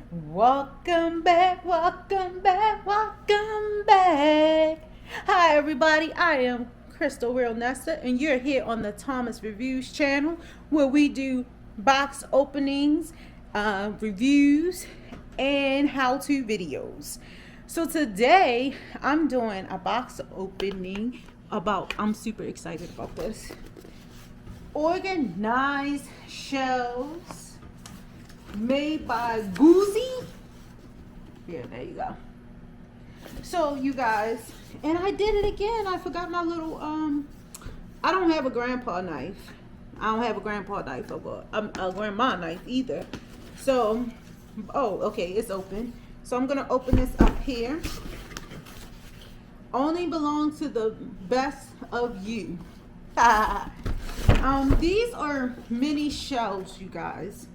Welcome back, welcome back, welcome back. Hi everybody, I am Crystal Real Nesta and you're here on the Thomas Reviews channel where we do box openings, reviews, and how-to videos. So today I'm doing a box opening I'm super excited about this. Organized shelves made by Gucci. Yeah, there you go. So you guys, and I did it again. I forgot my little I don't have a grandpa knife. I don't have a grandpa knife or a grandma knife either. So, oh, okay, it's open. So I'm gonna open this up here. Only belongs to the best of you. These are mini shelves, you guys.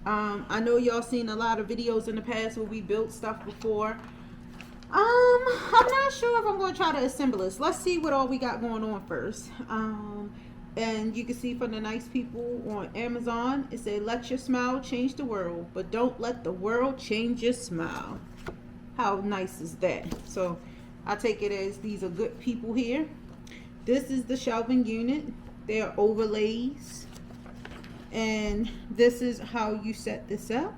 I know y'all seen a lot of videos in the past where we built stuff before. I'm not sure if I'm going to try to assemble this. Let's see what all we got going on first. And you can see from the nice people on Amazon, it said, let your smile change the world, but don't let the world change your smile. How nice is that? So I take it as these are good people here. This is the shelving unit. They are overlays. And this is how you set this up.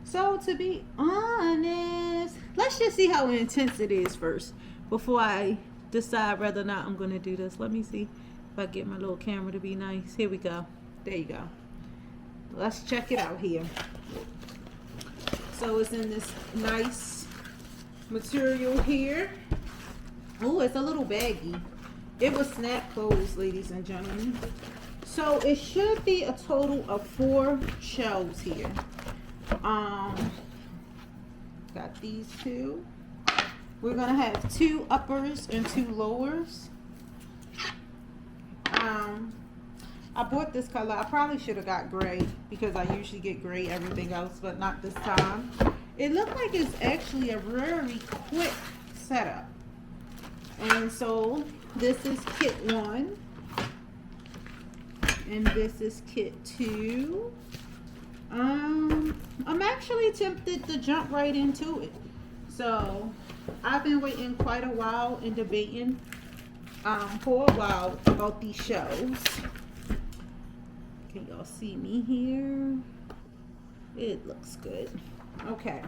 So to be honest, let's just see how intense it is first before I decide whether or not I'm going to do this. Let me see if I get my little camera to be nice. Here we go. There you go. Let's check it out here. So it's in this nice material here. Oh, it's a little baggy. It was snap closed, ladies and gentlemen. So it should be a total of 4 shelves here. Got these two. We're gonna have 2 uppers and 2 lowers. I bought this color. I probably should have got gray because I usually get gray everything else, but not this time. It looked like it's actually a very quick setup. And so this is kit 1. And this is kit 2. I'm actually tempted to jump right into it. So I've been waiting quite a while and debating for a while about these shelves. Can y'all see me here? It looks good. Okay.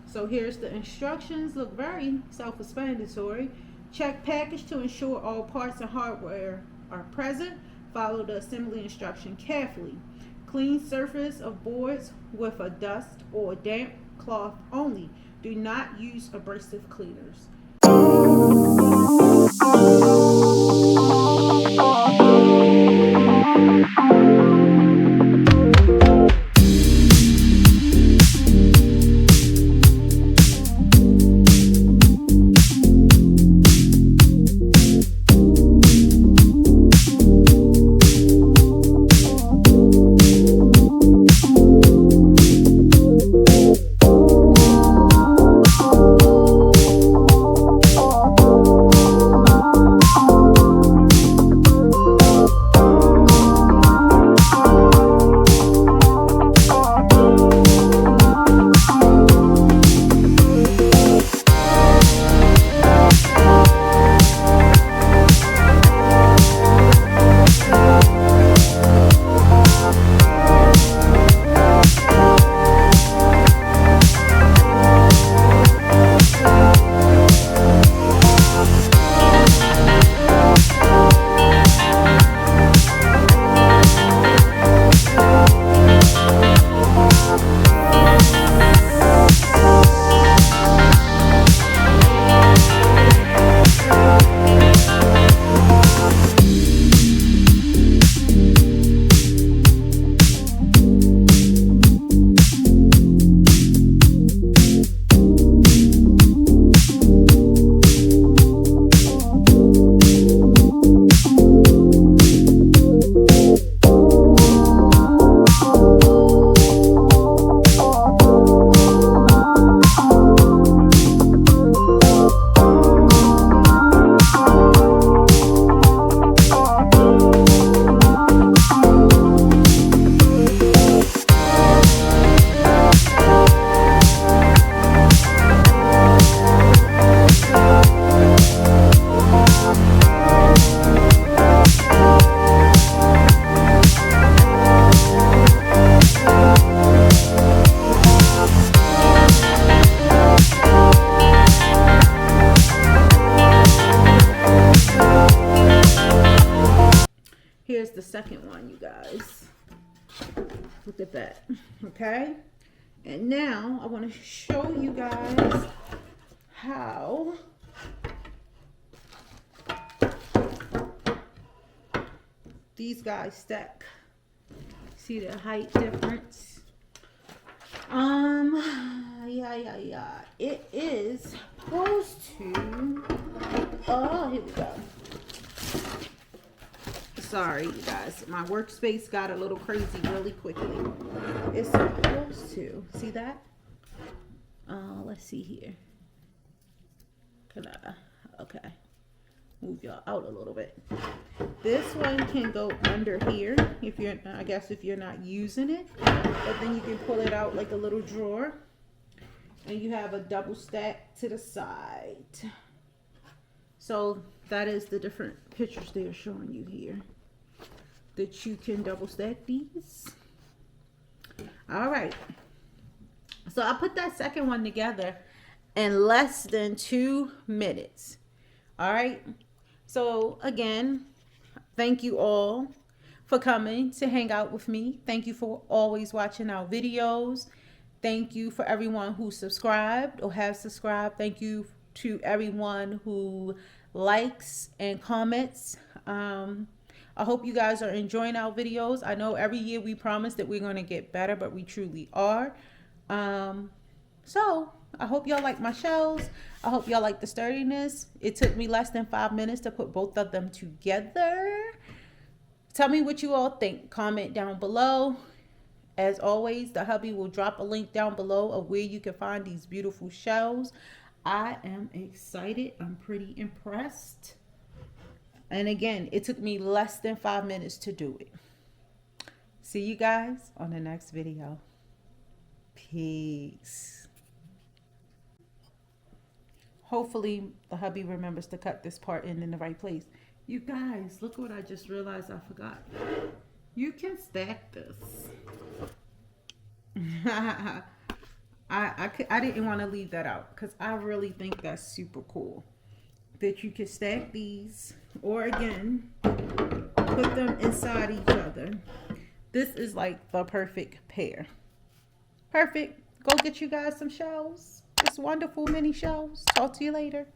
So here's the instructions. Look very self-explanatory. Check package to ensure all parts and hardware are present. Follow the assembly instruction carefully. Clean surface of boards with a dust or damp cloth only. Do not use abrasive cleaners. Okay, and now I want to show you guys how these guys stack. See the height difference? Yeah. It is supposed to. Oh, here we go. Sorry, you guys. My workspace got a little crazy really quickly. It's supposed to. See that? Let's see here. Can I? Okay. Move y'all out a little bit. This one can go under here if you're, I guess, if you're not using it, but then you can pull it out like a little drawer, and you have a double stack to the side. So that is the different pictures they're showing you here, that you can double stack these. All right, so I put that second one together in less than 2 minutes. All right, so again, thank you all for coming to hang out with me. Thank you for always watching our videos. Thank you for everyone who subscribed or has subscribed. Thank you to everyone who likes and comments. I hope you guys are enjoying our videos. I know every year we promise that we're going to get better, but we truly are. So I hope y'all like my shells. I hope y'all like the sturdiness. It took me less than 5 minutes to put both of them together. Tell me what you all think. Comment down below. As always, the hubby will drop a link down below of where you can find these beautiful shells. I am excited. I'm pretty impressed. And again, it took me less than 5 minutes to do it. See you guys on the next video. Peace. Hopefully the hubby remembers to cut this part in the right place. You guys, look what I just realized I forgot. You can stack this. I didn't want to leave that out because I really think that's super cool. That you can stack these, or again, put them inside each other. This is like the perfect pair. Perfect. Go get you guys some shells. Just wonderful mini shells. Talk to you later.